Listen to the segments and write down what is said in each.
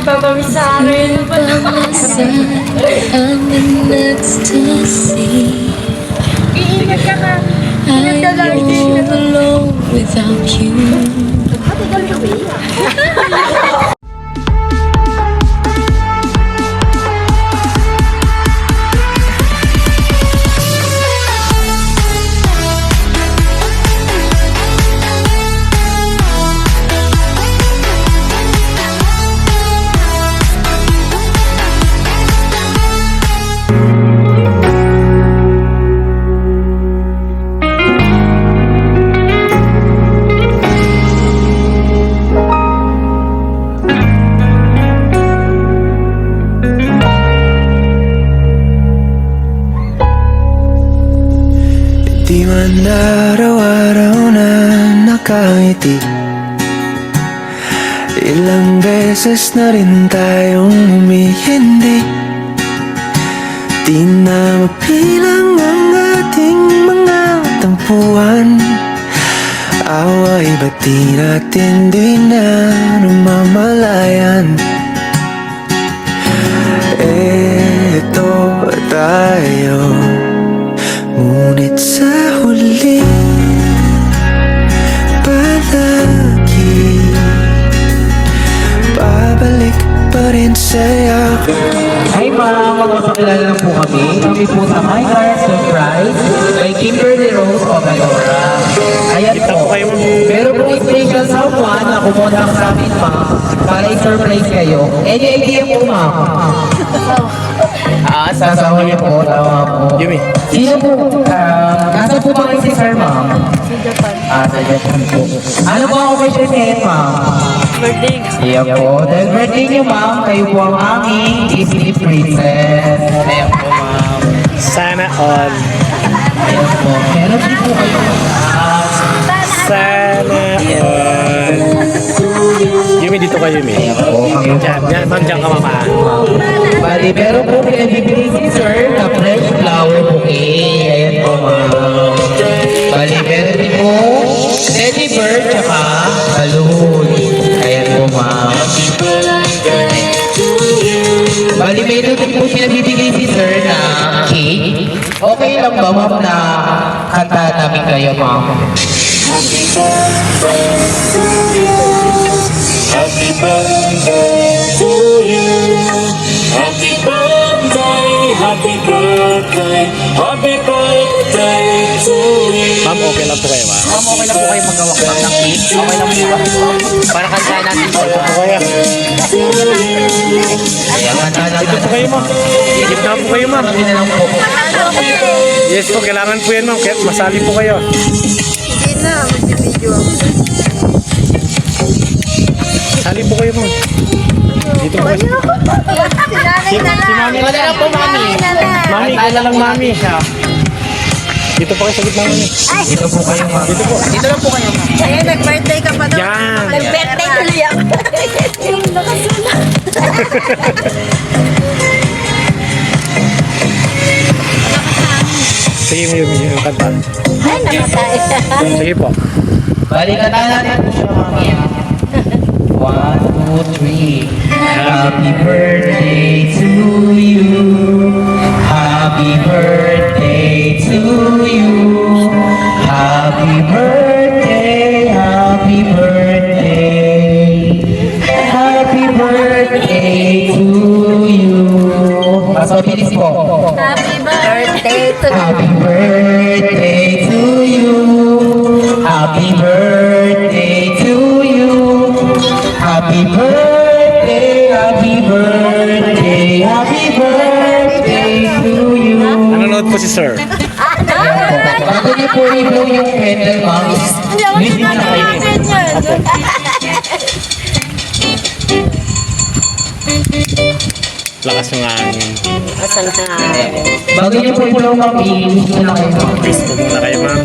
nagtatamis sa akin. I'm in ecstasy. Iingat ka ka. I go alone without you. Di man araw-araw na nakangiti, ilang beses na rin tayong humihindi. Di na mapilang ang ating mga tampuhan. Away ba't di natin di na namamalayan? Eto tayo, ngunit sa huli palagi babalik pa rin sa'yo. Hi ma'am, magpapakilala lang po kami. Kami po sa My Heart Surprise kay Kimberly Rose Pagalora. Ayan po. Meron po special someone na kumontak sa amin ma'am para i-surprise kayo. Any idea po ma'am? Sasawa niyo po, tama po. Sino po? Nasa po ba kayo si sir ma'am? Sa Japan. Sa Japan po. Ano po ako question niya ma'am? Birthday. Ayan po. Dahil birthday niyo ma'am, kayo po ang aming Disney Princess. Ayan po ma'am. Sana all. Ayan po. Meron din po kayo. Sana all. Yumi, dito ka Yumi. Ayan po. Diyan, ma'am, diyan ka mama. Bali, meron po pinabibili si sir na fresh flower bouquet. Ayan po ma'am. Bali, meron din po teddy bird tsaka balloon. Ayan po ma'am. Bali, meron din po pinabibigay si sir na cake. Okay lang ba ma'am na kanta namin kayo ma'am? Happy birthday to you. Happy birthday, happy birthday, happy birthday to you. Ma'am, okay lang po kayo, ma'am. Ma'am, okay lang po kayo magawak ng cake? Okay lang po ba? Para kantahan natin sa Ito po kayo. Ayan, kantahan natin. Ito po kayo, ma'am. Higit na po kayo, ma'am. Kami na lang po. Yes po, kailangan po yan, ma'am. Kaya masali po kayo. Hindi na, mag-video ako. Sali po kayo, ma'am. Dito po kayo. Si nanay na lang. Wala na po, mami. Mami, kaya lang, mami. Dito po kayo sa gitna, mami. Dito po kayo, ma'am. Dito po. Dito lang po kayo, ma'am. Ay, nag-birthday ka pa daw. Yan. Nag-birthday tuloy ako. Yung nakasulat. Sige, yung kanta. Ay, namatay. Sige po. Balik kantahan natin po siya, mami. 1, 2, 3. Happy birthday to you. Happy birthday to you. Happy birthday, happy birthday. Happy birthday to you. Mas mabilis po. Happy birthday to you. Happy birthday to you. Happy birthday to you. Happy birthday, happy birthday, happy birthday to you. Nanonood po si sir. Bago niyo po i-blow yung candle, ma'am, Hindi ako hindi na kayo. Lakas ng hangin. Asan na? Bago niyo po i-blow, ma'am, i-wish na lang kayo, ma'am. Please po muna kayo, ma'am.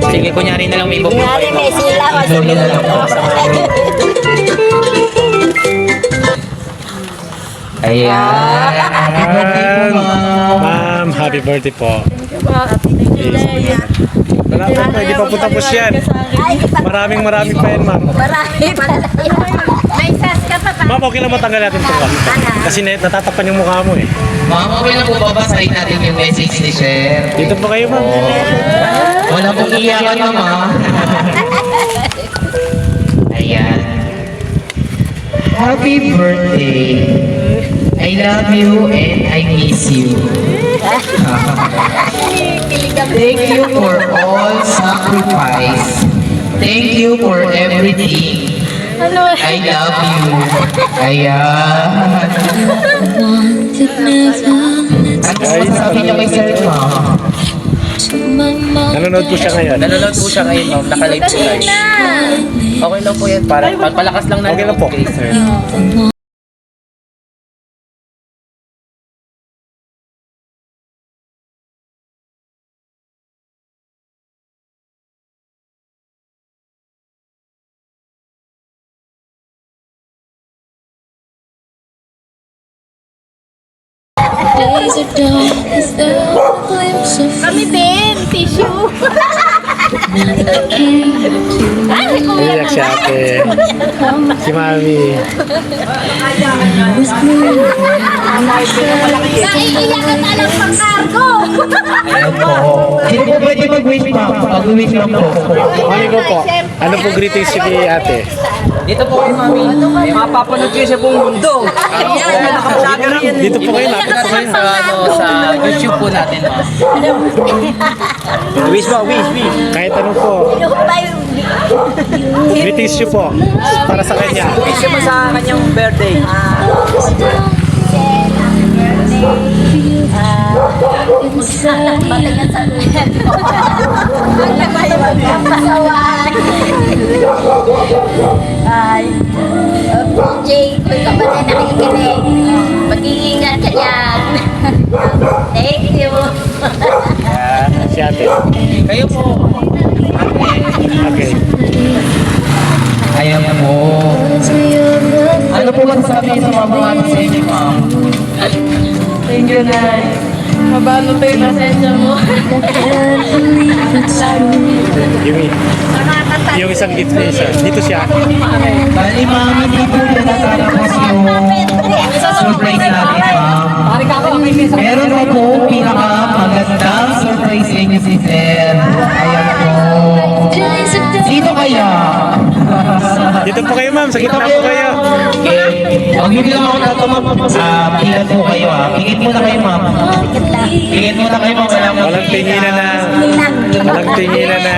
Sige, kunyari na lang may ibog. Kunyari may sila ko. I-blow niyo na lang po. Ayan. Happy birthday po, ma'am. Ma'am, happy birthday po. Happy birthday. Wala pa po, hindi pa po tapos yan. Ay, Maraming pa yan, ma'am. marami pala. May sas ka pa pa. Ma'am, okay lang matanggal natin ito. Kasi natatapan yung mukha mo eh. Ma'am, okay lang po babasahin natin yung message ni Sir. Dito po kayo, ma'am. Wala pong iyakan, mama. Ayan. Happy birthday. I love you and I miss you. Thank you for all sacrifice. Thank you for everything. I love you. Ayan. Wanted never Ano sabi niyo kay Sir, ma'am? to my mind. Nanonood po siya ngayon. Nanonood po siya ngayon, ma'am. Naka-live po tayo. Okay lang po yan. Para pagpalakas lang natin. Okay lang po. Kay sir. Days are dark as the glimpse of Kami din, tissue. Ay, kuya Iyak si ate. Si mami. Naiiyak ka na lang pang cargo. Ayan po. Hindi po pwede mag-wish, ma'am. Mag-wish lang po. Mami ko po. Ano po greetings si ate? Dito po kayo, mami. May mapapanood kayo sa buong mundo. Dito po kayo, lapit po kayo. Sa YouTube po natin, ma'am. Wish mo, wish. Kahit ano po. Yung ba yung Greetings niyo po. Para sa kanya. Wish mo sa kanyang birthday. matagal sa ang labay magpapasaway. Ay, Jay, kung ka pa na nakikinig, mag-iingat ka dyan. Thank you. Si ate. Kayo po. Okay. Ayan po. Ano po masasabi sa mga anak sa inyo, ma'am? Thank you, Nay. Mabalo pa yung pasensya mo. Yung isang gift niya isa. Dito siya. Bali, ma'am, hindi po na natatapos yung surprise natin, ma'am. Meron pa po pinakamagandang surprise sa inyo si Sir. Ayan po. Sino kaya? Dito po kayo, ma'am. Sa gitna po kayo. Okay. Huwag hindi lang ako tatamap. Pilan po kayo, ha. Pingit muna kayo, ma'am. Pingit muna kayo, ma'am. Walang tinginan na. Walang tinginan na.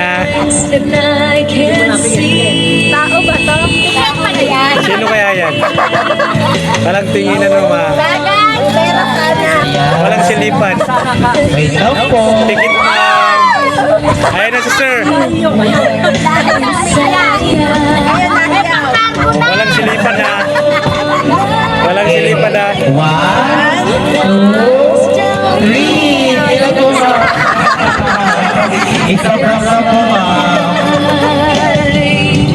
Tao ba to? Tao ba yan? Sino kaya yan? Walang tinginan na, ma'am. Bagay, pera ka na. Walang silipan. Wait lang po. Tikit, ma'am. Ayan na si sir. Walang silipan na. Walang silipan na. 1, 2, 3. Ilan po, ma'am? Isang round lang po, ma'am.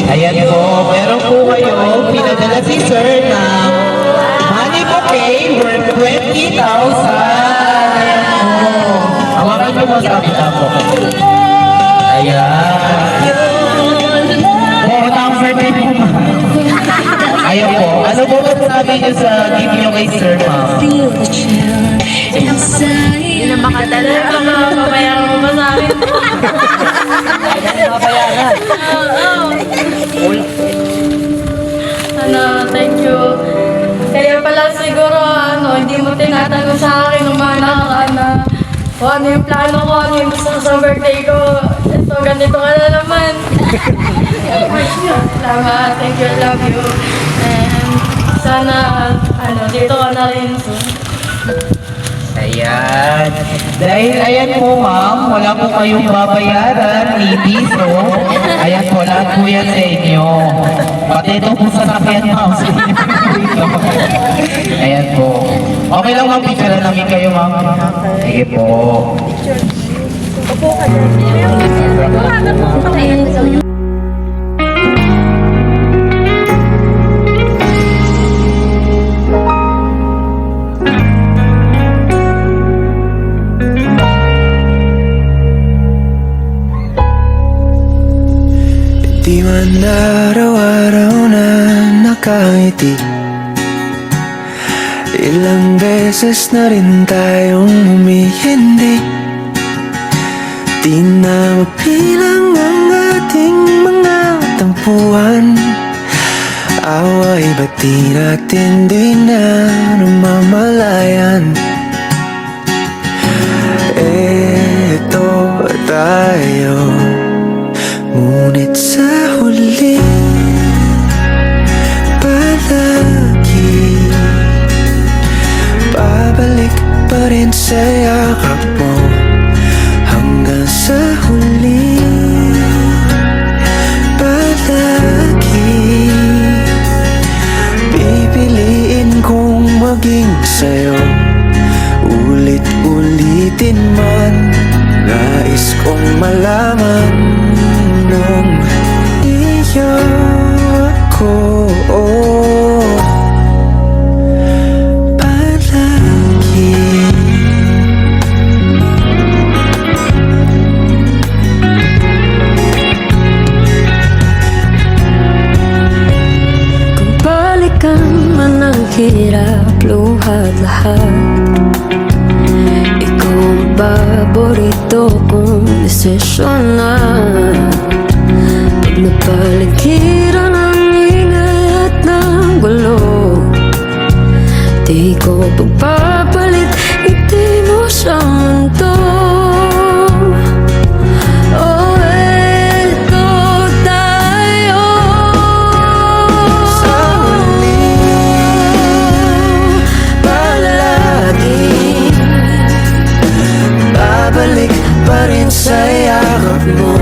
Ayan po. Meron po kayo pinadala si Sir ng money bouquet worth 20,000. Ayan po. Hawakan niyo mo sa kapita po. Ayan. Oo, ang birthday po, ma'am. Ayan po. Ano po ba sabi niyo sa gift niyo kay Sir, ma'am? Hindi na makadala. Papayaran mo ba sa akin? Thank you. Kaya pala siguro, hindi mo tinatanong sa akin ng mga nakaraan na kung ano yung plano ko, ano yung gusto ko sa birthday ko. So, ganito ka na naman. Salamat. Thank you. I love you. And sana, dito ka na rin. So, Ayan. Dahil ayan po, ma'am, wala po kayong babayaran ni piso. Ayan po, lahat po yan sa inyo. Pati ito po sa sakyan, ma'am. Ayan po. Okay lang, ma'am, picture namin kayo, ma'am. Sige po. Di man araw-araw na nakangiti. Ilang beses na rin tayong humihindi. Di na mapilang ang ating mga tampuhan. Away ba't di natin di na namamalayan? Eto tayo, ngunit sa huli palagi babalik pa rin sa yakap mo. Hanggang sa huli palagi pipiliin kong maging sa'yo. Ulit-ulitin man, nais kong malaman nung iyo ako palagi. Kung balikan man ang hirap, luhat lahat, ikaw ang paborito kong desisyon na. Pag napaligiran ang ingay at ng gulo, di ko pagpapalit, ngiti mo sa mundo. Oh, eto tayo. Sa huli palagi babalik pa rin sa yakap mo.